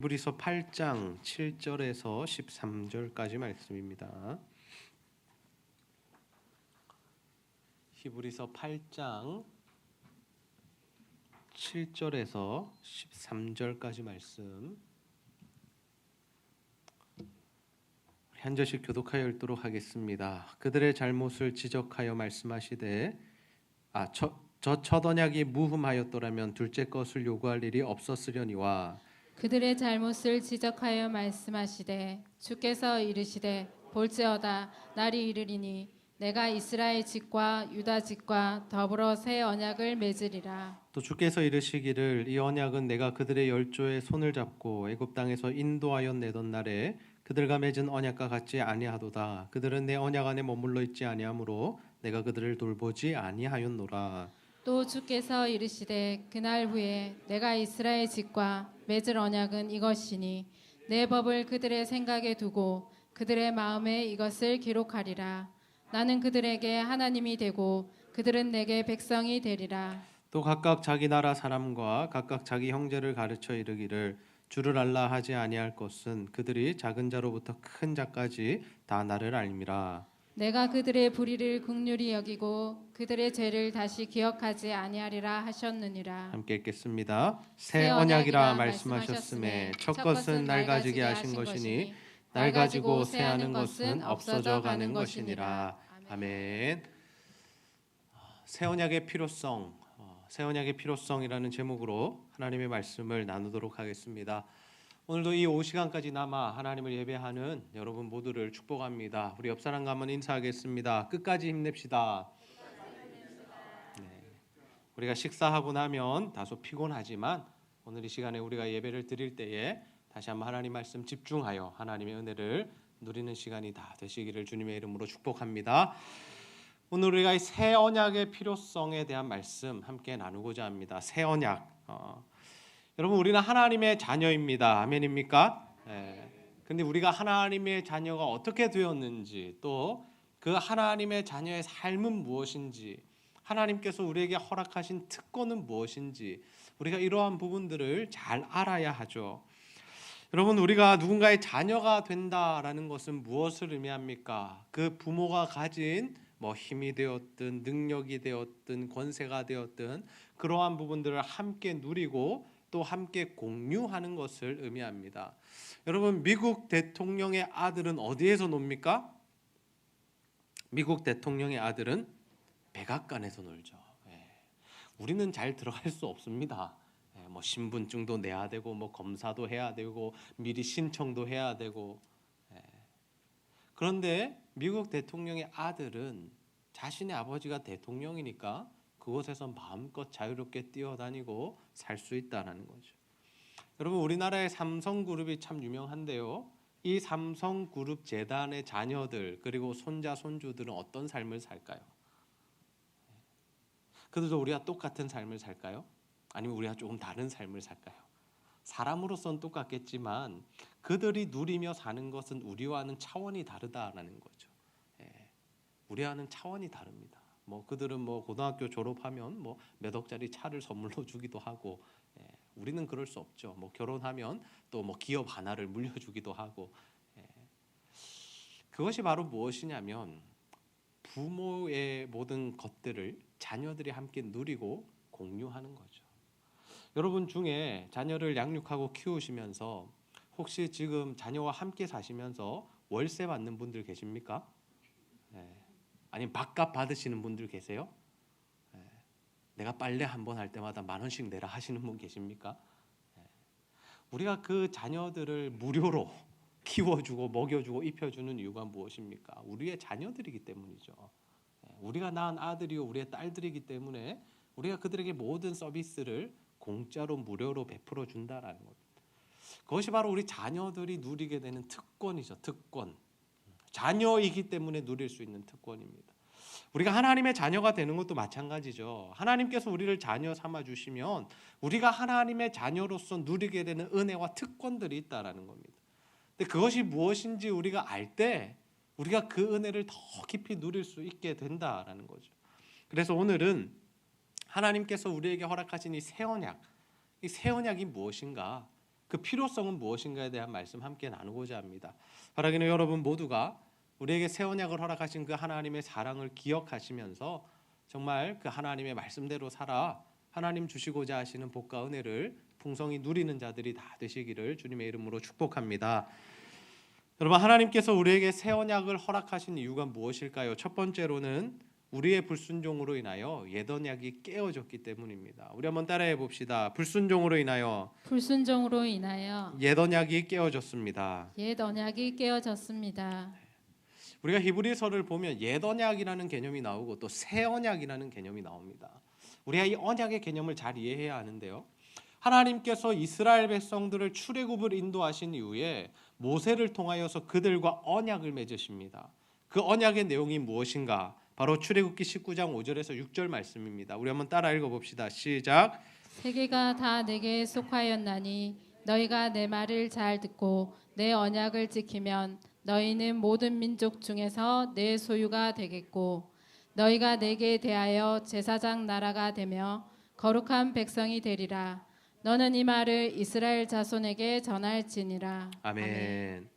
히브리서 8장 7절에서 13절까지 말씀입니다. 히브리서 8장 7절에서 13절까지 말씀 한 절씩 교독하여 읽도록 하겠습니다. 그들의 잘못을 지적하여 말씀하시되 저 첫 언약이 무흠하였더라면 둘째 것을 요구할 일이 없었으려니와 그들의 잘못을 지적하여 말씀하시되 주께서 이르시되 볼지어다 날이 이르리니 내가 이스라엘 집과 유다 집과 더불어 새 언약을 맺으리라. 또 주께서 이르시기를 이 언약은 내가 그들의 열조의 손을 잡고 애굽 땅에서 인도하여 내던 날에 그들과 맺은 언약과 같지 아니하도다. 그들은 내 언약 안에 머물러 있지 아니하므로 내가 그들을 돌보지 아니하였노라. 또 주께서 이르시되 그날 후에 내가 이스라엘 집과 맺을 언약은 이것이니 내 법을 그들의 생각에 두고 그들의 마음에 이것을 기록하리라. 나는 그들에게 하나님이 되고 그들은 내게 백성이 되리라. 또 각각 자기 나라 사람과 각각 자기 형제를 가르쳐 이르기를 주를 알라 하지 아니할 것은 그들이 작은 자로부터 큰 자까지 다 나를 알미라. 내가 그들의 불의를 긍휼히 여기고 그들의 죄를 다시 기억하지 아니하리라 하셨느니라. 함께 읽겠습니다. 새 언약이라 말씀하셨음에 첫 것은 날 가지게 하신 것이니 날 가지고 새하는 것은 없어져 가는 것이니라. 아멘. 새 언약의 필요성, 새 언약의 필요성이라는 제목으로 하나님의 말씀을 나누도록 하겠습니다. 오늘도 이 오후 시간까지나마 하나님을 예배하는 여러분 모두를 축복합니다. 우리 옆 사람과 한번 인사하겠습니다. 끝까지 힘냅시다. 네. 우리가 식사하고 나면 다소 피곤하지만 오늘 이 시간에 우리가 예배를 드릴 때에 다시 한번 하나님 말씀 집중하여 하나님의 은혜를 누리는 시간이 다 되시기를 주님의 이름으로 축복합니다. 오늘 우리가 이 새 언약의 필요성에 대한 말씀 함께 나누고자 합니다. 새 언약. 여러분 우리는 하나님의 자녀입니다. 아멘입니까? 근데 우리가 하나님의 자녀가 어떻게 되었는지 또 그 하나님의 자녀의 삶은 무엇인지 하나님께서 우리에게 허락하신 특권은 무엇인지 우리가 이러한 부분들을 잘 알아야 하죠. 여러분 우리가 누군가의 자녀가 된다라는 것은 무엇을 의미합니까? 그 부모가 가진 힘이 되었든 능력이 되었든 권세가 되었든 그러한 부분들을 함께 누리고 또 함께 공유하는 것을 의미합니다. 여러분 미국 대통령의 아들은 어디에서 놉니까? 미국 대통령의 아들은 백악관에서 놀죠. 우리는 잘 들어갈 수 없습니다. 신분증도 내야 되고 검사도 해야 되고 미리 신청도 해야 되고. 그런데 미국 대통령의 아들은 자신의 아버지가 대통령이니까 그곳에서 마음껏 자유롭게 뛰어다니고 살 수 있다는 거죠. 여러분 우리나라의 삼성그룹이 참 유명한데요. 이 삼성그룹 재단의 자녀들 그리고 손자 손주들은 어떤 삶을 살까요? 그들도 우리와 똑같은 삶을 살까요? 아니면 우리와 조금 다른 삶을 살까요? 사람으로서는 똑같겠지만 그들이 누리며 사는 것은 우리와는 차원이 다르다라는 거죠. 우리와는 차원이 다릅니다. 그들은 고등학교 졸업하면 몇 억짜리 차를 선물로 주기도 하고, 우리는 그럴 수 없죠. 결혼하면 또 기업 하나를 물려주기도 하고, 그것이 바로 무엇이냐면 부모의 모든 것들을 자녀들이 함께 누리고 공유하는 거죠. 여러분 중에 자녀를 양육하고 키우시면서 혹시 지금 자녀와 함께 사시면서 월세 받는 분들 계십니까? 아니면 밥값 받으시는 분들 계세요? 내가 빨래 한 번 할 때마다 10,000원씩 내라 하시는 분 계십니까? 우리가 그 자녀들을 무료로 키워주고 먹여주고 입혀주는 이유가 무엇입니까? 우리의 자녀들이기 때문이죠. 우리가 낳은 아들이요 우리의 딸들이기 때문에 우리가 그들에게 모든 서비스를 공짜로 무료로 베풀어 준다라는 것. 그것이 바로 우리 자녀들이 누리게 되는 특권이죠. 특권. 자녀이기 때문에 누릴 수 있는 특권입니다. 우리가 하나님의 자녀가 되는 것도 마찬가지죠. 하나님께서 우리를 자녀 삼아 주시면 우리가 하나님의 자녀로서 누리게 되는 은혜와 특권들이 있다라는 겁니다. 근데 그것이 무엇인지 우리가 알 때 우리가 그 은혜를 더 깊이 누릴 수 있게 된다라는 거죠. 그래서 오늘은 하나님께서 우리에게 허락하신 이 새 언약, 이 새 언약이 무엇인가? 그 필요성은 무엇인가에 대한 말씀 함께 나누고자 합니다. 바라기는 여러분 모두가 우리에게 새 언약을 허락하신 그 하나님의 사랑을 기억하시면서 정말 그 하나님의 말씀대로 살아 하나님 주시고자 하시는 복과 은혜를 풍성히 누리는 자들이 다 되시기를 주님의 이름으로 축복합니다. 여러분, 하나님께서 우리에게 새 언약을 허락하신 이유가 무엇일까요? 첫 번째로는 우리의 불순종으로 인하여 옛 언약이 깨어졌기 때문입니다. 우리 한번 따라해 봅시다. 불순종으로 인하여 옛 언약이 깨어졌습니다. 옛 언약이 깨어졌습니다. 우리가 히브리서를 보면 옛 언약이라는 개념이 나오고 또 새 언약이라는 개념이 나옵니다. 우리가 이 언약의 개념을 잘 이해해야 하는데요. 하나님께서 이스라엘 백성들을 출애굽을 인도하신 이후에 모세를 통하여서 그들과 언약을 맺으십니다. 그 언약의 내용이 무엇인가? 바로 출애굽기 19장 5절에서 6절 말씀입니다. 우리 한번 따라 읽어봅시다. 시작. 세계가 다 내게 속하였나니 너희가 내 말을 잘 듣고 내 언약을 지키면 너희는 모든 민족 중에서 내 소유가 되겠고 너희가 내게 대하여 제사장 나라가 되며 거룩한 백성이 되리라. 너는 이 말을 이스라엘 자손에게 전할지니라. 아멘.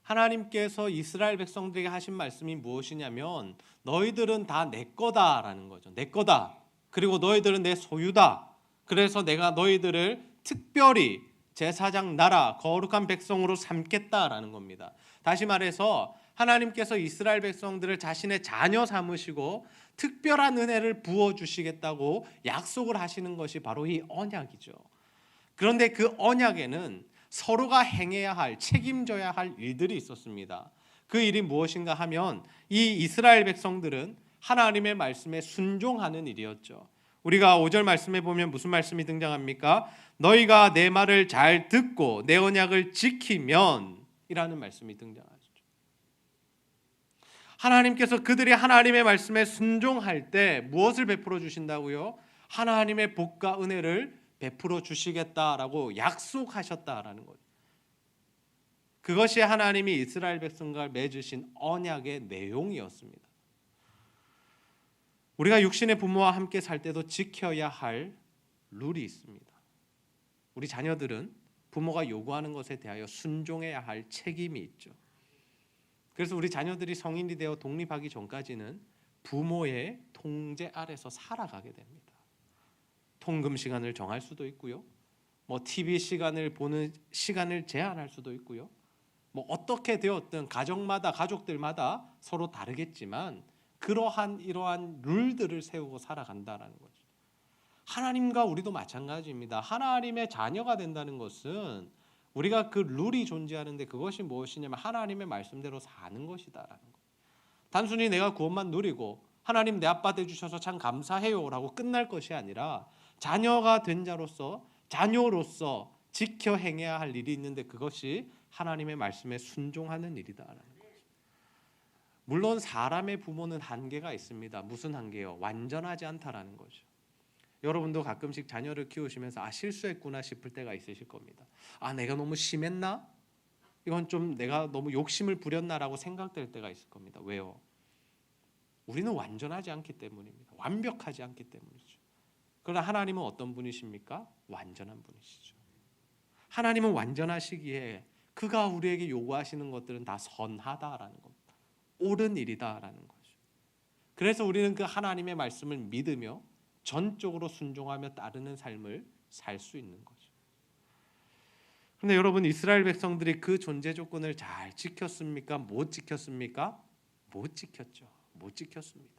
하나님께서 이스라엘 백성들에게 하신 말씀이 무엇이냐면 너희들은 다 내 거다라는 거죠. 내 거다. 그리고 너희들은 내 소유다. 그래서 내가 너희들을 특별히 제사장 나라 거룩한 백성으로 삼겠다라는 겁니다. 다시 말해서 하나님께서 이스라엘 백성들을 자신의 자녀 삼으시고 특별한 은혜를 부어 주시겠다고 약속을 하시는 것이 바로 이 언약이죠. 그런데 그 언약에는 서로가 행해야 할, 책임져야 할 일들이 있었습니다. 그 일이 무엇인가 하면 이 이스라엘 백성들은 하나님의 말씀에 순종하는 일이었죠. 우리가 5절 말씀에 보면 무슨 말씀이 등장합니까? 너희가 내 말을 잘 듣고 내 언약을 지키면 이라는 말씀이 등장하죠. 하나님께서 그들이 하나님의 말씀에 순종할 때 무엇을 베풀어 주신다고요? 하나님의 복과 은혜를 베풀어 주시겠다라고 약속하셨다라는 거죠. 그것이 하나님이 이스라엘 백성과 맺으신 언약의 내용이었습니다. 우리가 육신의 부모와 함께 살 때도 지켜야 할 룰이 있습니다. 우리 자녀들은 부모가 요구하는 것에 대하여 순종해야 할 책임이 있죠. 그래서 우리 자녀들이 성인이 되어 독립하기 전까지는 부모의 통제 아래서 살아가게 됩니다. 통금 시간을 정할 수도 있고요. TV 시간을 보는 시간을 제한할 수도 있고요. 어떻게 되었든 가정마다 가족들마다 서로 다르겠지만 이러한 룰들을 세우고 살아간다라는 거죠. 하나님과 우리도 마찬가지입니다. 하나님의 자녀가 된다는 것은 우리가 그 룰이 존재하는데 그것이 무엇이냐면 하나님의 말씀대로 사는 것이다라는 거. 단순히 내가 구원만 누리고 하나님 내 아빠 되주셔서 참 감사해요라고 끝날 것이 아니라 자녀가 된 자녀로서 지켜 행해야 할 일이 있는데 그것이 하나님의 말씀에 순종하는 일이다라는 거죠. 물론 사람의 부모는 한계가 있습니다. 무슨 한계요? 완전하지 않다라는 거죠. 여러분도 가끔씩 자녀를 키우시면서 실수했구나 싶을 때가 있으실 겁니다. 내가 너무 심했나? 이건 좀 내가 너무 욕심을 부렸나라고 생각될 때가 있을 겁니다. 왜요? 우리는 완전하지 않기 때문입니다. 완벽하지 않기 때문이죠. 그러나 하나님은 어떤 분이십니까? 완전한 분이시죠. 하나님은 완전하시기에 그가 우리에게 요구하시는 것들은 다 선하다라는 겁니다. 옳은 일이다라는 거죠. 그래서 우리는 그 하나님의 말씀을 믿으며 전적으로 순종하며 따르는 삶을 살 수 있는 거죠. 그런데 여러분, 이스라엘 백성들이 그 존재 조건을 잘 지켰습니까? 못 지켰습니까? 못 지켰죠. 못 지켰습니다.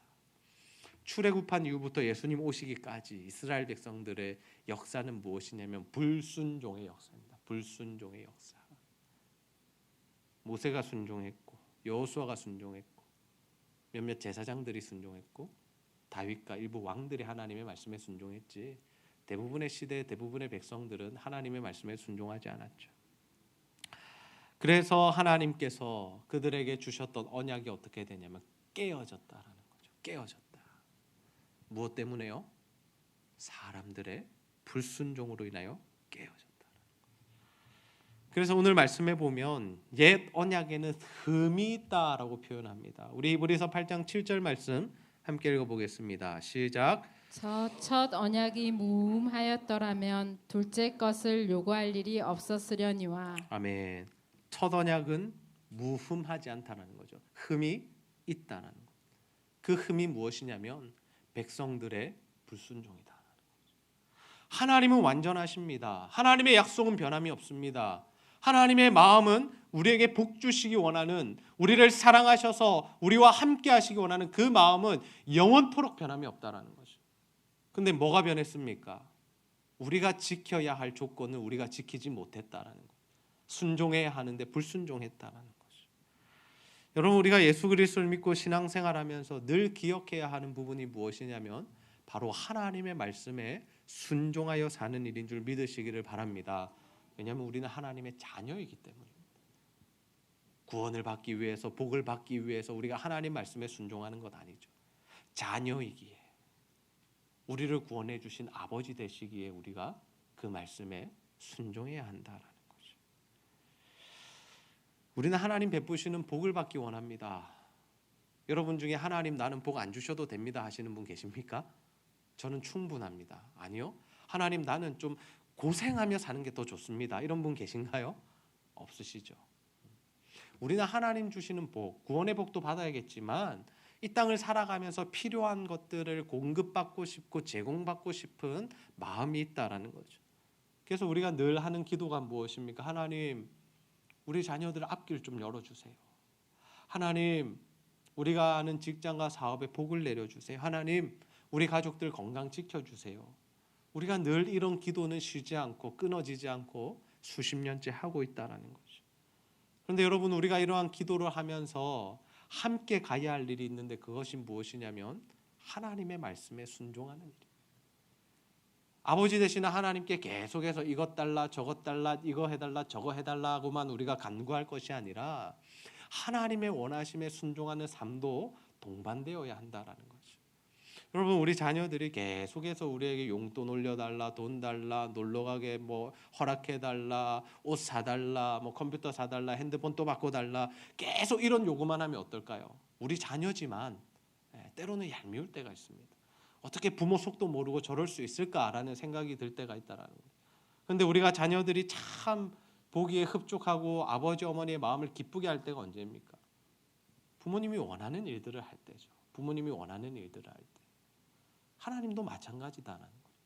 출애굽한 이후부터 예수님 오시기까지 이스라엘 백성들의 역사는 무엇이냐면 불순종의 역사입니다. 불순종의 역사. 모세가 순종했고 여호수아가 순종했고 몇몇 제사장들이 순종했고 다윗과 일부 왕들이 하나님의 말씀에 순종했지 대부분의 시대 대부분의 백성들은 하나님의 말씀에 순종하지 않았죠. 그래서 하나님께서 그들에게 주셨던 언약이 어떻게 되냐면 깨어졌다라는 거죠. 깨어졌다. 무엇 때문에요? 사람들의 불순종으로 인하여 깨어졌다. 그래서 오늘 말씀에 보면 옛 언약에는 흠이 있다라고 표현합니다. 우리 히브리서 8장 7절 말씀 함께 읽어보겠습니다. 시작. 저 첫 언약이 무음하였더라면 둘째 것을 요구할 일이 없었으려니와. 아멘. 첫 언약은 무흠하지 않다라는 거죠. 흠이 있다라는 거. 그 흠이 무엇이냐면 백성들의 불순종이다. 하나님은 완전하십니다. 하나님의 약속은 변함이 없습니다. 하나님의 마음은 우리에게 복 주시기 원하는, 우리를 사랑하셔서 우리와 함께 하시기 원하는 그 마음은 영원토록 변함이 없다라는 거죠. 근데 뭐가 변했습니까? 우리가 지켜야 할 조건을 우리가 지키지 못했다라는 거. 순종해야 하는데 불순종했다라는 거죠. 여러분, 우리가 예수 그리스도를 믿고 신앙생활하면서 늘 기억해야 하는 부분이 무엇이냐면 바로 하나님의 말씀에 순종하여 사는 일인 줄 믿으시기를 바랍니다. 왜냐하면 우리는 하나님의 자녀이기 때문입니다. 구원을 받기 위해서, 복을 받기 위해서 우리가 하나님 말씀에 순종하는 것 아니죠. 자녀이기에, 우리를 구원해 주신 아버지 되시기에 우리가 그 말씀에 순종해야 한다라는 거죠. 우리는 하나님 베푸시는 복을 받기 원합니다. 여러분 중에 하나님 나는 복 안 주셔도 됩니다 하시는 분 계십니까? 저는 충분합니다. 아니요. 하나님 나는 좀 고생하며 사는 게 더 좋습니다. 이런 분 계신가요? 없으시죠. 우리는 하나님 주시는 복, 구원의 복도 받아야겠지만 이 땅을 살아가면서 필요한 것들을 공급받고 싶고 제공받고 싶은 마음이 있다라는 거죠. 그래서 우리가 늘 하는 기도가 무엇입니까? 하나님, 우리 자녀들 앞길 좀 열어주세요. 하나님, 우리가 하는 직장과 사업에 복을 내려주세요. 하나님, 우리 가족들 건강 지켜주세요. 우리가 늘 이런 기도는 쉬지 않고 끊어지지 않고 수십 년째 하고 있다라는 거죠. 그런데 여러분, 우리가 이러한 기도를 하면서 함께 가야 할 일이 있는데 그것이 무엇이냐면 하나님의 말씀에 순종하는 일입니다. 아버지 되시는 하나님께 계속해서 이것 달라 저것 달라 이거 해달라 저거 해달라고만 우리가 간구할 것이 아니라 하나님의 원하심에 순종하는 삶도 동반되어야 한다라는 거죠. 여러분, 우리 자녀들이 계속해서 우리에게 용돈 올려달라, 돈 달라, 놀러가게 뭐 허락해달라, 옷 사달라, 뭐 컴퓨터 사달라, 핸드폰 또 바꿔달라, 계속 이런 요구만 하면 어떨까요? 우리 자녀지만 때로는 얄미울 때가 있습니다. 어떻게 부모 속도 모르고 저럴 수 있을까라는 생각이 들 때가 있다라는 거예요. 그런데 우리가 자녀들이 참 보기에 흡족하고 아버지 어머니의 마음을 기쁘게 할 때가 언제입니까? 부모님이 원하는 일들을 할 때죠. 부모님이 원하는 일들을 할 때. 하나님도 마찬가지다라는 거예요.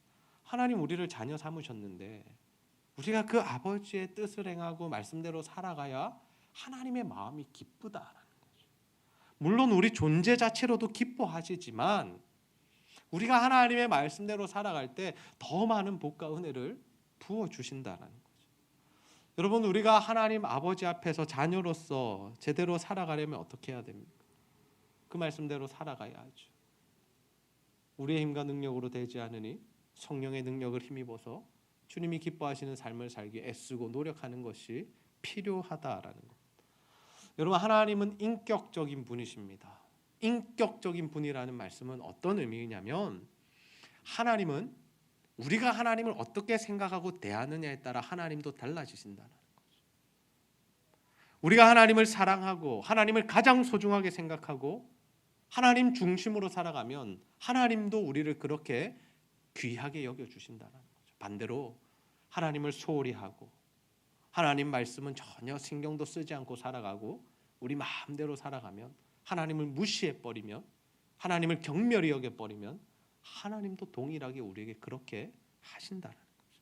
하나님 우리를 자녀 삼으셨는데 우리가 그 아버지의 뜻을 행하고 말씀대로 살아가야 하나님의 마음이 기쁘다라는 거죠. 물론 우리 존재 자체로도 기뻐하시지만 우리가 하나님의 말씀대로 살아갈 때 더 많은 복과 은혜를 부어주신다라는 거죠. 여러분, 우리가 하나님 아버지 앞에서 자녀로서 제대로 살아가려면 어떻게 해야 됩니까? 그 말씀대로 살아가야 하죠. 우리의 힘과 능력으로 되지 않으니 성령의 능력을 힘입어서 주님이 기뻐하시는 삶을 살기 애쓰고 노력하는 것이 필요하다라는 것. 여러분, 하나님은 인격적인 분이십니다. 인격적인 분이라는 말씀은 어떤 의미냐면 하나님은 우리가 하나님을 어떻게 생각하고 대하느냐에 따라 하나님도 달라지신다는 거죠. 우리가 하나님을 사랑하고 하나님을 가장 소중하게 생각하고 하나님 중심으로 살아가면 하나님도 우리를 그렇게 귀하게 여겨주신다는 거죠. 반대로 하나님을 소홀히 하고 하나님 말씀은 전혀 신경도 쓰지 않고 살아가고 우리 마음대로 살아가면 하나님을 무시해버리면 하나님을 경멸히 여겨버리면 하나님도 동일하게 우리에게 그렇게 하신다는 거죠.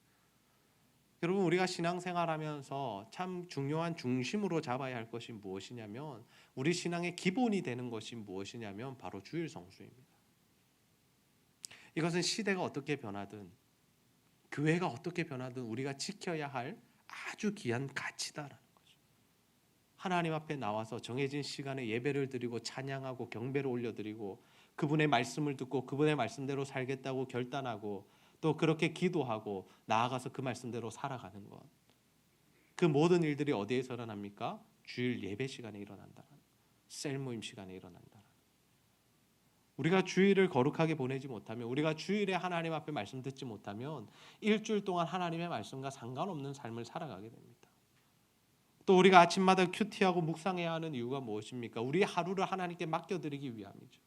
여러분, 우리가 신앙생활하면서 참 중요한 중심으로 잡아야 할 것이 무엇이냐면 우리 신앙의 기본이 되는 것이 무엇이냐면 바로 주일 성수입니다. 이것은 시대가 어떻게 변하든 교회가 어떻게 변하든 우리가 지켜야 할 아주 귀한 가치다라는 거죠. 하나님 앞에 나와서 정해진 시간에 예배를 드리고 찬양하고 경배를 올려드리고 그분의 말씀을 듣고 그분의 말씀대로 살겠다고 결단하고 또 그렇게 기도하고 나아가서 그 말씀대로 살아가는 것. 그 모든 일들이 어디에서 일어납니까? 주일 예배 시간에 일어난다. 셀 모임 시간에 일어난다. 우리가 주일을 거룩하게 보내지 못하면 우리가 주일에 하나님 앞에 말씀 듣지 못하면 일주일 동안 하나님의 말씀과 상관없는 삶을 살아가게 됩니다. 또 우리가 아침마다 큐티하고 묵상해야 하는 이유가 무엇입니까? 우리 하루를 하나님께 맡겨드리기 위함이죠.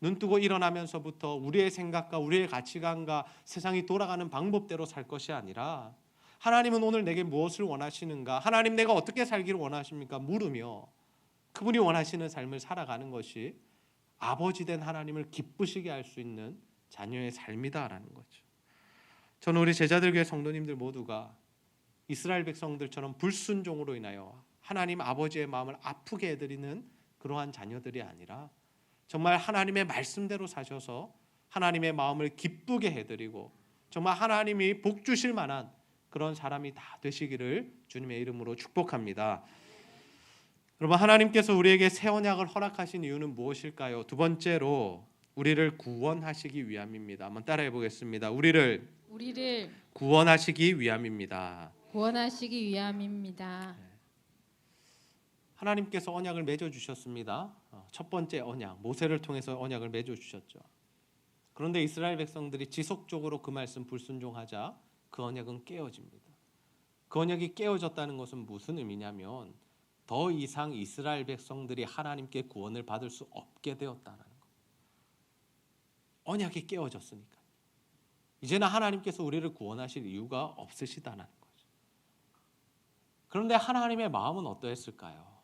눈뜨고 일어나면서부터 우리의 생각과 우리의 가치관과 세상이 돌아가는 방법대로 살 것이 아니라 하나님은 오늘 내게 무엇을 원하시는가? 하나님 내가 어떻게 살기를 원하십니까? 물으며 그분이 원하시는 삶을 살아가는 것이 아버지 된 하나님을 기쁘시게 할 수 있는 자녀의 삶이다라는 거죠. 저는 우리 제자들 교회 성도님들 모두가 이스라엘 백성들처럼 불순종으로 인하여 하나님 아버지의 마음을 아프게 해드리는 그러한 자녀들이 아니라 정말 하나님의 말씀대로 사셔서 하나님의 마음을 기쁘게 해드리고 정말 하나님이 복 주실 만한 그런 사람이 다 되시기를 주님의 이름으로 축복합니다. 여러분, 하나님께서 우리에게 새 언약을 허락하신 이유는 무엇일까요? 두 번째로 우리를 구원하시기 위함입니다. 한번 따라해 보겠습니다. 우리를 구원하시기 위함입니다. 구원하시기 위함입니다. 하나님께서 언약을 맺어 주셨습니다. 첫 번째 언약, 모세를 통해서 언약을 맺어 주셨죠. 그런데 이스라엘 백성들이 지속적으로 그 말씀 불순종하자 그 언약은 깨어집니다. 그 언약이 깨어졌다는 것은 무슨 의미냐면 더 이상 이스라엘 백성들이 하나님께 구원을 받을 수 없게 되었다는 것. 언약이 깨어졌으니까 이제는 하나님께서 우리를 구원하실 이유가 없으시다는 거죠. 그런데 하나님의 마음은 어떠했을까요?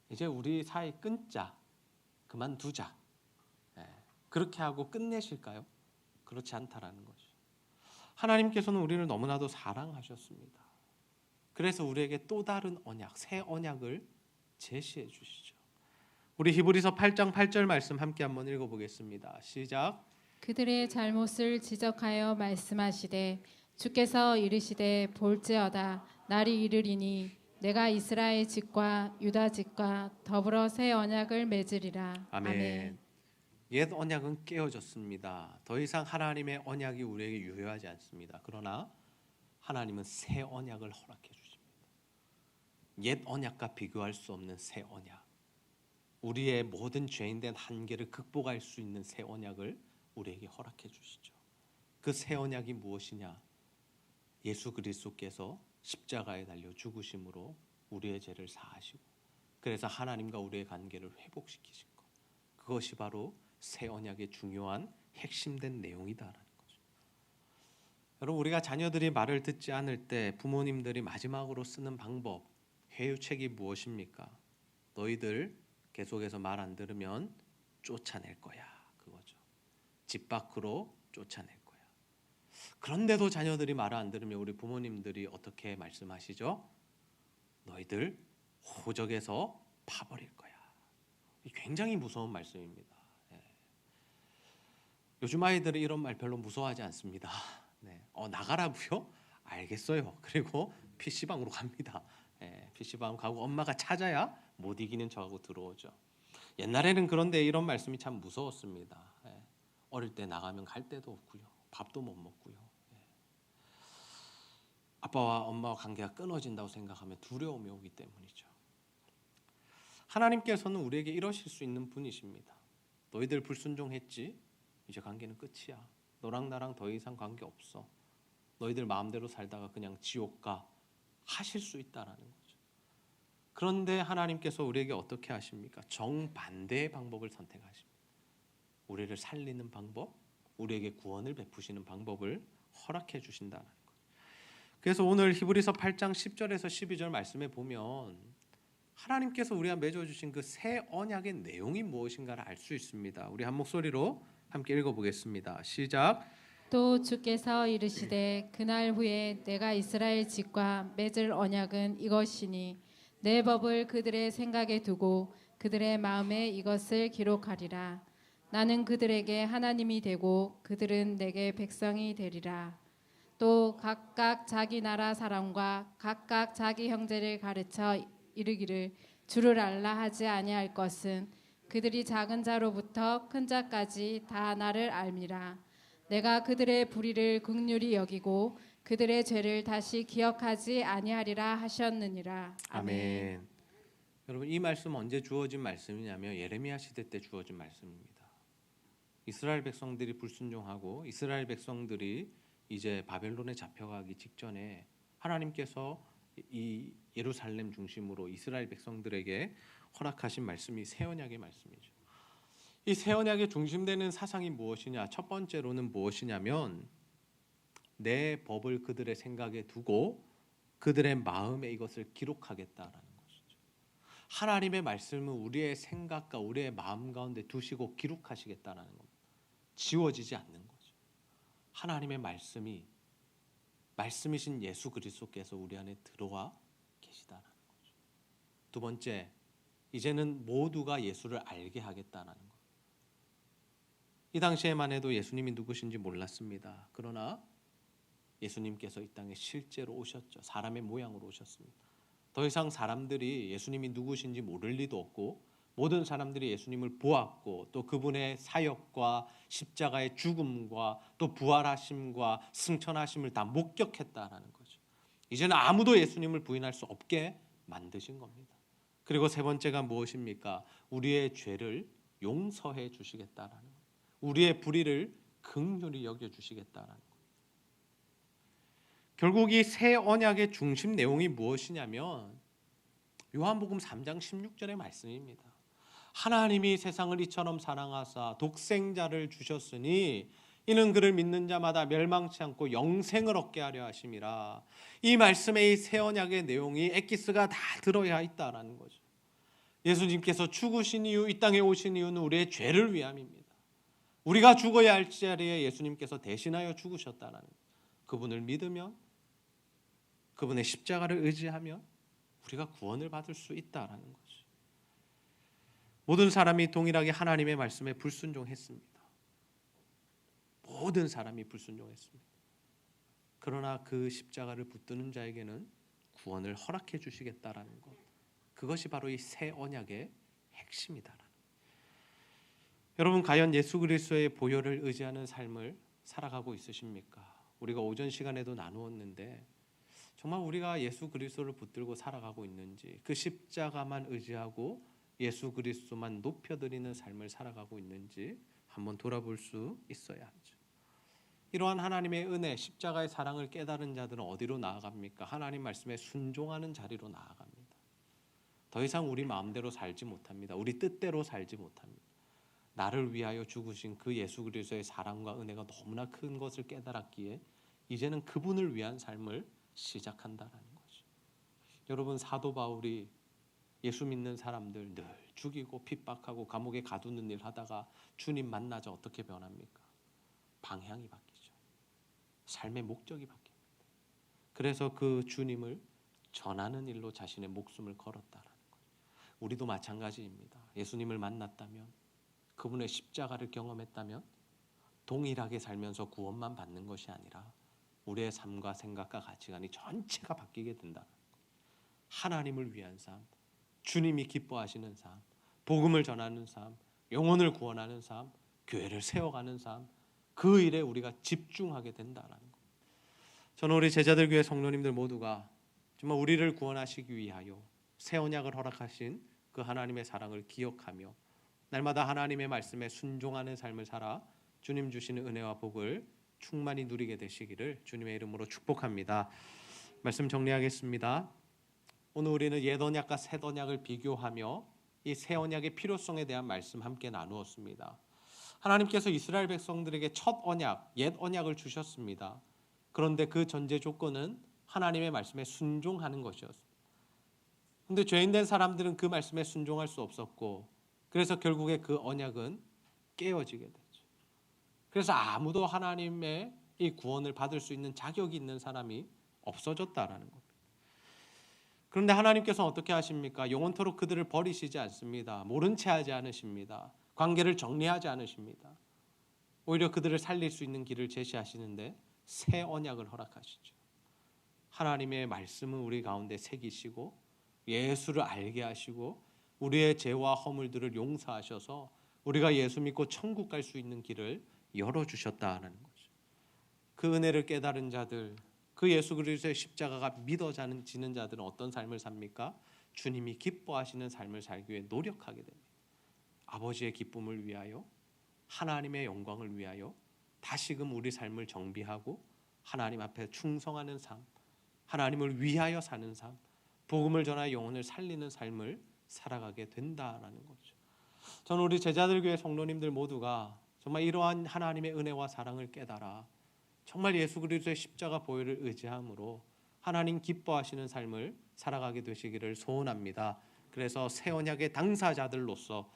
이제 우리 사이 끊자, 그만두자, 그렇게 하고 끝내실까요? 그렇지 않다라는 거죠. 하나님께서는 우리를 너무나도 사랑하셨습니다. 그래서 우리에게 또 다른 언약, 새 언약을 제시해 주시죠. 우리 히브리서 8장 8절 말씀 함께 한번 읽어보겠습니다. 시작. 그들의 잘못을 지적하여 말씀하시되 주께서 이르시되 볼지어다 날이 이르리니 내가 이스라엘 집과 유다 집과 더불어 새 언약을 맺으리라. 아멘. 옛 언약은 깨어졌습니다. 더 이상 하나님의 언약이 우리에게 유효하지 않습니다. 그러나 하나님은 새 언약을 허락해 주십니다. 옛 언약과 비교할 수 없는 새 언약. 우리의 모든 죄인된 한계를 극복할 수 있는 새 언약을 우리에게 허락해 주시죠. 그 새 언약이 무엇이냐? 예수 그리스도께서 십자가에 달려 죽으심으로 우리의 죄를 사하시고 그래서 하나님과 우리의 관계를 회복시키신 것. 그것이 바로 새 언약의 중요한 핵심된 내용이다라는 거죠. 여러분, 우리가 자녀들이 말을 듣지 않을 때 부모님들이 마지막으로 쓰는 방법, 회유책이 무엇입니까? 너희들 계속해서 말 안 들으면 쫓아낼 거야. 그거죠. 집 밖으로 쫓아낼 거야. 그런데도 자녀들이 말을 안 들으면 우리 부모님들이 어떻게 말씀하시죠? 너희들 호적에서 파버릴 거야. 굉장히 무서운 말씀입니다. 요즘 아이들은 이런 말 별로 무서워하지 않습니다. 나가라고요? 알겠어요. 그리고 PC방으로 갑니다. PC방 가고 엄마가 찾아야 못 이기는 척하고 들어오죠. 옛날에는 그런데 이런 말씀이 참 무서웠습니다. 어릴 때 나가면 갈 데도 없고요. 밥도 못 먹고요. 아빠와 엄마와 관계가 끊어진다고 생각하면 두려움이 오기 때문이죠. 하나님께서는 우리에게 이러실 수 있는 분이십니다. 너희들 불순종했지? 이제 관계는 끝이야. 너랑 나랑 더 이상 관계 없어. 너희들 마음대로 살다가 그냥 지옥 가. 하실 수 있다라는 거죠. 그런데 하나님께서 우리에게 어떻게 하십니까? 정반대의 방법을 선택하십니다. 우리를 살리는 방법, 우리에게 구원을 베푸시는 방법을 허락해 주신다는 거예요. 그래서 오늘 히브리서 8장 10절에서 12절 말씀에 보면 하나님께서 우리와 맺어주신 그 새 언약의 내용이 무엇인가를 알 수 있습니다. 우리 한 목소리로 함께 읽어보겠습니다. 시작. 또 주께서 이르시되 그날 후에 내가 이스라엘 집과 맺을 언약은 이것이니 내 법을 그들의 생각에 두고 그들의 마음에 이것을 기록하리라. 나는 그들에게 하나님이 되고 그들은 내게 백성이 되리라. 또 각각 자기 나라 사람과 각각 자기 형제를 가르쳐 이르기를 주를 알라 하지 아니할 것은 그들이 작은 자로부터 큰 자까지 다 나를 알미라. 내가 그들의 불의를 긍휼히 여기고 그들의 죄를 다시 기억하지 아니하리라 하셨느니라. 아멘. 여러분, 이 말씀 언제 주어진 말씀이냐면 예레미야 시대 때 주어진 말씀입니다. 이스라엘 백성들이 불순종하고 이스라엘 백성들이 이제 바벨론에 잡혀가기 직전에 하나님께서 이 예루살렘 중심으로 이스라엘 백성들에게 허락하신 말씀이 새 언약의 말씀이죠. 이 새 언약의 중심되는 사상이 무엇이냐? 첫 번째로는 무엇이냐면 내 법을 그들의 생각에 두고 그들의 마음에 이것을 기록하겠다라는 것이죠. 하나님의 말씀은 우리의 생각과 우리의 마음 가운데 두시고 기록하시겠다라는 겁니다. 지워지지 않는 거죠. 하나님의 말씀이신 예수 그리스도께서 우리 안에 들어와 계시다라는 거죠. 두 번째, 이제는 모두가 예수를 알게 하겠다라는 것. 이 당시에만 해도 예수님이 누구신지 몰랐습니다. 그러나 예수님께서 이 땅에 실제로 오셨죠. 사람의 모양으로 오셨습니다. 더 이상 사람들이 예수님이 누구신지 모를 리도 없고 모든 사람들이 예수님을 보았고 또 그분의 사역과 십자가의 죽음과 또 부활하심과 승천하심을 다 목격했다라는 거죠. 이제는 아무도 예수님을 부인할 수 없게 만드신 겁니다. 그리고 세 번째가 무엇입니까? 우리의 죄를 용서해 주시겠다라는 거예요. 우리의 불의를 긍휼히 여겨 주시겠다라는 거예요. 결국 이 새 언약의 중심 내용이 무엇이냐면 요한복음 3장 16절의 말씀입니다. 하나님이 세상을 이처럼 사랑하사 독생자를 주셨으니 이는 그를 믿는 자마다 멸망치 않고 영생을 얻게 하려 하심이라. 이 말씀의 이 새 언약의 내용이 엑기스가 다 들어야 있다라는 거죠. 예수님께서 죽으신 이유, 이 땅에 오신 이유는 우리의 죄를 위함입니다. 우리가 죽어야 할 자리에 예수님께서 대신하여 죽으셨다라는 거예요. 그분을 믿으면, 그분의 십자가를 의지하면 우리가 구원을 받을 수 있다라는 거죠. 모든 사람이 동일하게 하나님의 말씀에 불순종했습니다. 모든 사람이 불순종했습니다. 그러나 그 십자가를 붙드는 자에게는 구원을 허락해 주시겠다라는 것. 그것이 바로 이 새 언약의 핵심이다라는. 여러분, 과연 예수 그리스도의 보혈을 의지하는 삶을 살아가고 있으십니까? 우리가 오전 시간에도 나누었는데 정말 우리가 예수 그리스도를 붙들고 살아가고 있는지, 그 십자가만 의지하고 예수 그리스도만 높여드리는 삶을 살아가고 있는지 한번 돌아볼 수 있어야 하죠. 이러한 하나님의 은혜, 십자가의 사랑을 깨달은 자들은 어디로 나아갑니까? 하나님 말씀에 순종하는 자리로 나아갑니다. 더 이상 우리 마음대로 살지 못합니다. 우리 뜻대로 살지 못합니다. 나를 위하여 죽으신 그 예수 그리스도의 사랑과 은혜가 너무나 큰 것을 깨달았기에 이제는 그분을 위한 삶을 시작한다라는 거죠. 여러분, 사도 바울이 예수 믿는 사람들 늘 죽이고 핍박하고 감옥에 가두는 일 하다가 주님 만나자 어떻게 변합니까? 방향이 바뀌죠. 삶의 목적이 바뀝니다. 그래서 그 주님을 전하는 일로 자신의 목숨을 걸었다라는 거죠. 우리도 마찬가지입니다. 예수님을 만났다면, 그분의 십자가를 경험했다면 동일하게 살면서 구원만 받는 것이 아니라 우리의 삶과 생각과 가치관이 전체가 바뀌게 된다. 하나님을 위한 삶, 주님이 기뻐하시는 삶, 복음을 전하는 삶, 영혼을 구원하는 삶, 교회를 세워가는 삶, 그 일에 우리가 집중하게 된다라는 것. 저는 우리 제자들 교회 성도님들 모두가 정말 우리를 구원하시기 위하여 새 언약을 허락하신 그 하나님의 사랑을 기억하며 날마다 하나님의 말씀에 순종하는 삶을 살아 주님 주시는 은혜와 복을 충만히 누리게 되시기를 주님의 이름으로 축복합니다. 말씀 정리하겠습니다. 오늘 우리는 옛 언약과 새 언약을 비교하며 이 새 언약의 필요성에 대한 말씀 함께 나누었습니다. 하나님께서 이스라엘 백성들에게 첫 언약, 옛 언약을 주셨습니다. 그런데 그 전제 조건은 하나님의 말씀에 순종하는 것이었습니다. 그런데 죄인된 사람들은 그 말씀에 순종할 수 없었고 그래서 결국에 그 언약은 깨어지게 됐죠. 그래서 아무도 하나님의 이 구원을 받을 수 있는 자격이 있는 사람이 없어졌다라는 겁니다. 그런데 하나님께서 어떻게 하십니까? 영원토록 그들을 버리시지 않습니다. 모른 채 하지 않으십니다. 관계를 정리하지 않으십니다. 오히려 그들을 살릴 수 있는 길을 제시하시는데 새 언약을 허락하시죠. 하나님의 말씀을 우리 가운데 새기시고 예수를 알게 하시고 우리의 죄와 허물들을 용서하셔서 우리가 예수 믿고 천국 갈 수 있는 길을 열어주셨다는 거죠. 그 은혜를 깨달은 자들, 그 예수 그리스도의 십자가가 믿어지는 자들은 어떤 삶을 삽니까? 주님이 기뻐하시는 삶을 살기 위해 노력하게 됩니다. 아버지의 기쁨을 위하여, 하나님의 영광을 위하여 다시금 우리 삶을 정비하고 하나님 앞에 충성하는 삶, 하나님을 위하여 사는 삶, 복음을 전하여 영혼을 살리는 삶을 살아가게 된다라는 거죠. 저는 우리 제자들 교회 성도님들 모두가 정말 이러한 하나님의 은혜와 사랑을 깨달아 정말 예수 그리스도의 십자가 보혈을 의지함으로 하나님 기뻐하시는 삶을 살아가게 되시기를 소원합니다. 그래서 새 언약의 당사자들로서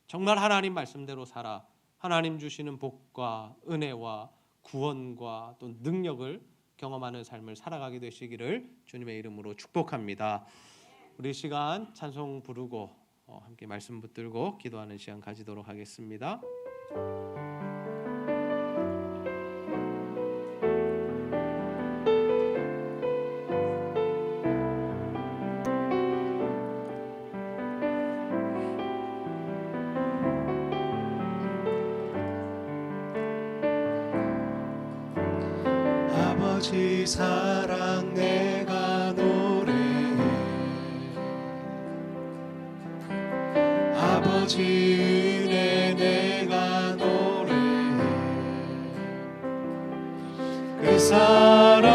정말 하나님 말씀대로 살아 하나님 주시는 복과 은혜와 구원과 또 능력을 경험하는 삶을 살아가게 되시기를 주님의 이름으로 축복합니다. 우리 시간 찬송 부르고 함께 말씀 붙들고 기도하는 시간 가지도록 하겠습니다. 아버지 사랑 내가 노래해 아버지 은혜 내가 노래해 그 사랑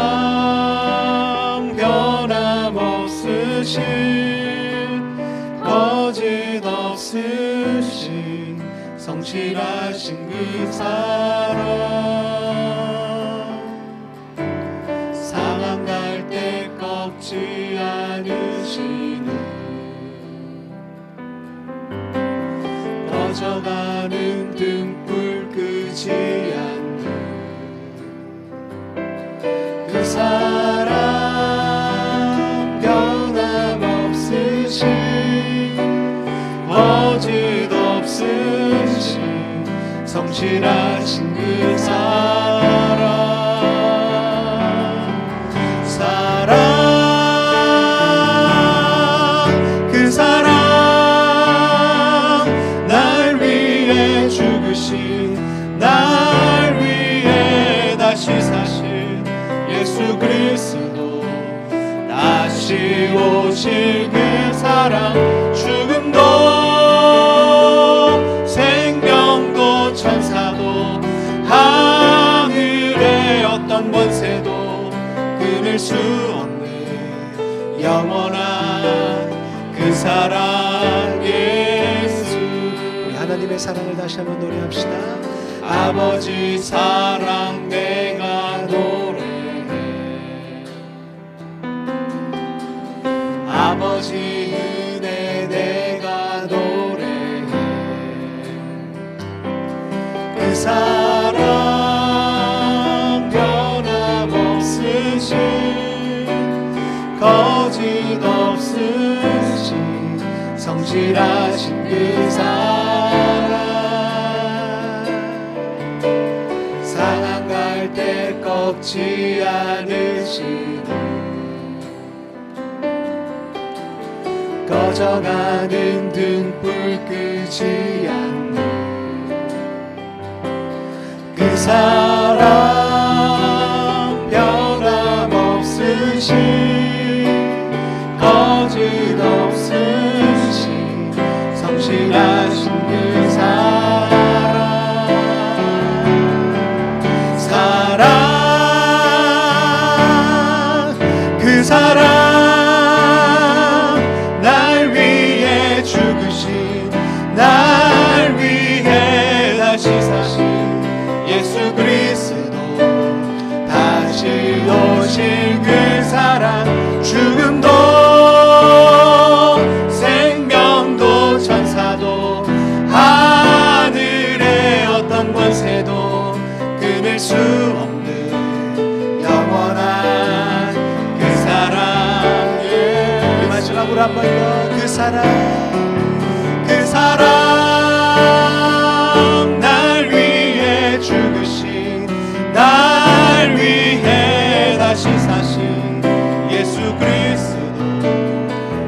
변함없으신 거짓없으신 성실하신 그 사랑 상한 갈 때 꺾지 않으시는 꺼져가는 등불 끄지 않는 그 사랑 변함없으신 거짓없으신 성실하신 그 사랑 그 사랑 날 위해 죽으신 날 위해 다시 사신 예수 그리스도 다시 오실 그 사랑 죽음도 생명도 천사도 하늘의 어떤 권세도 끊을 수 없는 영원한 그 사랑 예수. 우리 하나님의 사랑을 다시 한번 노래합시다. 아버지 사랑 내가 노래해 아버지 은혜 내가 노래해 그 사랑 변함없으신 거짓없으신 성실하신 그 사랑 상한 갈 때 꺾지 않으시는 꺼져가는 등불 끄지 않는 그 사랑 변함없으신 거짓없으신 성실하신 그 사랑 그 사랑 날 위해 죽으신 날 위해 다시 사신 예수 그리스도 다시 오실 그 사랑 죽음도 생명도 천사도 하늘의 어떤 권세도 끊을 수 없는 영원한 그 사랑 우리 마지막으로 한 번 더 그 사랑 날 위해 죽으신 날 위해 다시 사신 예수 그리스도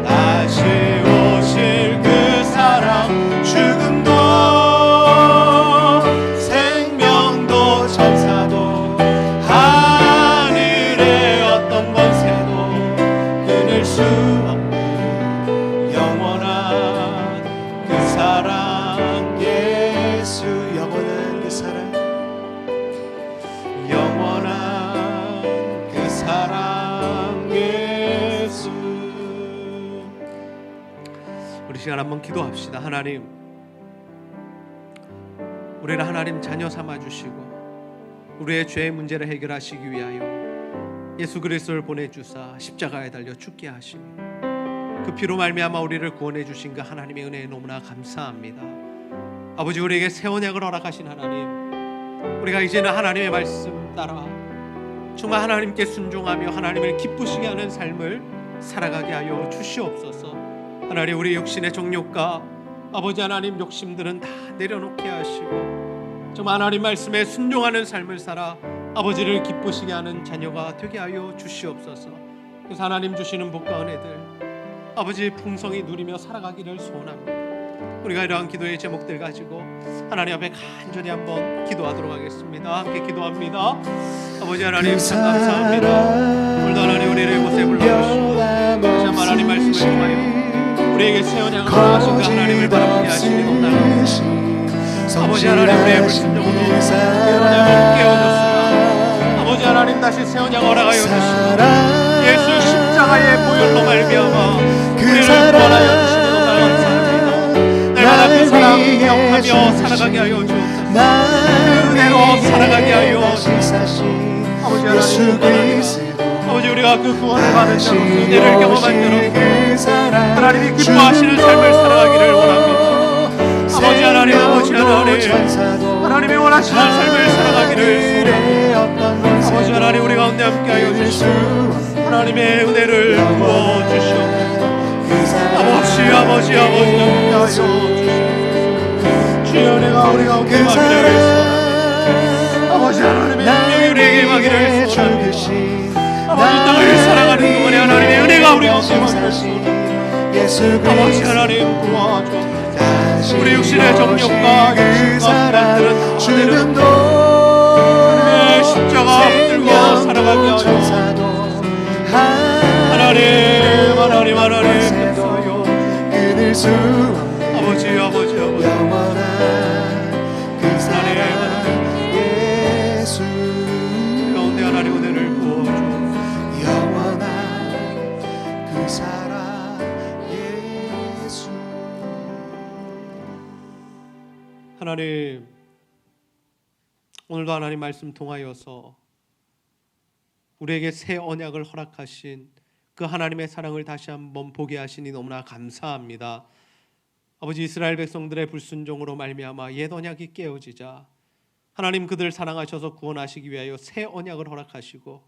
다시 오실 그 사랑 죽음도 생명도 천사도 하늘의 어떤 권세도 끊을 수 없는 영원한 그 사랑 예수 영원한 그 사랑 영원한 그 사랑 예수. 우리 시간 한번 기도합시다. 하나님, 우리를 하나님 자녀 삼아 주시고 우리의 죄의 문제를 해결하시기 위하여 예수 그리스도를 보내주사 십자가에 달려 죽게 하시며 그 피로 말미암아 우리를 구원해 주신 그 하나님의 은혜에 너무나 감사합니다. 아버지, 우리에게 새 언약을 허락하신 하나님, 우리가 이제는 하나님의 말씀 따라 정말 하나님께 순종하며 하나님을 기쁘시게 하는 삶을 살아가게 하여 주시옵소서. 하나님, 우리 육신의 정욕과 아버지 하나님 욕심들은 다 내려놓게 하시고 정말 하나님 말씀에 순종하는 삶을 살아 아버지를 기쁘시게 하는 자녀가 되게 하여 주시옵소서. 그래서 하나님 주시는 복과 은혜들 아버지 풍성히 누리며 살아가기를 소원합니다. 우리가 이러한 기도의 제목들 가지고 하나님 앞에 간절히 한번 기도하도록 하겠습니다. 함께 기도합니다. 아버지 하나님 참 감사합니다. 오늘도 하나님 우리를 이곳에 불러주시고 다시 한번 하나님 말씀을 통하여 우리에게 새 언약을 허락하신 그 하나님을 바라보게 하시니 너무나 감사합니다. 아버지 하나님, 우리의 불순종으로 새 언약을 깨어졌으나 아버지 하나님 다시 새 언약을 허락하여 주시고 예수 십자가의 보혈로 말미암아 우리를 구원하여 주시니 너무나 감사합니다. 날마다 그 사랑 기억하며 살아가게 하여 주옵소서. 그 은혜로 살아가게 하여 주옵소서. 아버지 하나님, 아버지 우리가 그 구원을 받은 자로서 은혜를 경험한 자로서 하나님이 기뻐하시는 삶을 살아가기를 원합니다. 아버지 하나님, 아버지 하나님, 하나님이 원하시는 삶을 살아가기를 소원합니다. 아버지 하나님, 우리 가운데 함께하여 주시고 하나님의 은혜를 부어주시옵소서. 아버지 함께하여 주시옵소서. 주여, 내가 우리 가운데 임하기를 소원합니다. 아버지 하나님의 능력이 우리에게 임하기를 소원합니다. 아버지 땅을 살아가는 동안에 하나님의 은혜가 우리 가운데 임하기를 소원합니다. 아버지 하나님 도와주옵소서. 우리 육신의 정욕과 육신과 불안들은 다 내려놓고 하나님의 십자가 붙들고 살아가게 하여 주옵소서. 하나님 됐어요. 아버지 예수 가운데 하나님 은혜를 부어주옵소서. 영원한 그 사랑 예수. 하나님, 오늘도 하나님 말씀 통하여서 우리에게 새 언약을 허락하신 그 하나님의 사랑을 다시 한번 보게 하시니 너무나 감사합니다. 아버지, 이스라엘 백성들의 불순종으로 말미암아 옛 언약이 깨어지자 하나님 그들을 사랑하셔서 구원하시기 위하여 새 언약을 허락하시고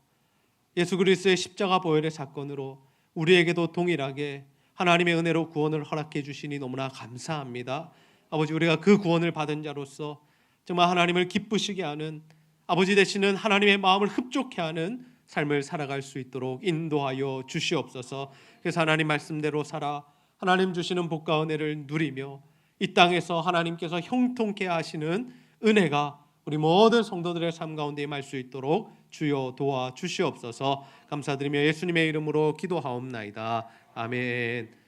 예수 그리스도의 십자가 보혈의 사건으로 우리에게도 동일하게 하나님의 은혜로 구원을 허락해 주시니 너무나 감사합니다. 아버지, 우리가 그 구원을 받은 자로서 정말 하나님을 기쁘시게 하는 아버지 되시는 하나님의 마음을 흡족해 하는 삶을 살아갈 수 있도록 인도하여 주시옵소서. 그래서 하나님 말씀대로 살아 하나님 주시는 복과 은혜를 누리며 이 땅에서 하나님께서 형통케 하시는 은혜가 우리 모든 성도들의 삶 가운데 임할 수 있도록 주여 도와 주시옵소서. 감사드리며 예수님의 이름으로 기도하옵나이다. 아멘.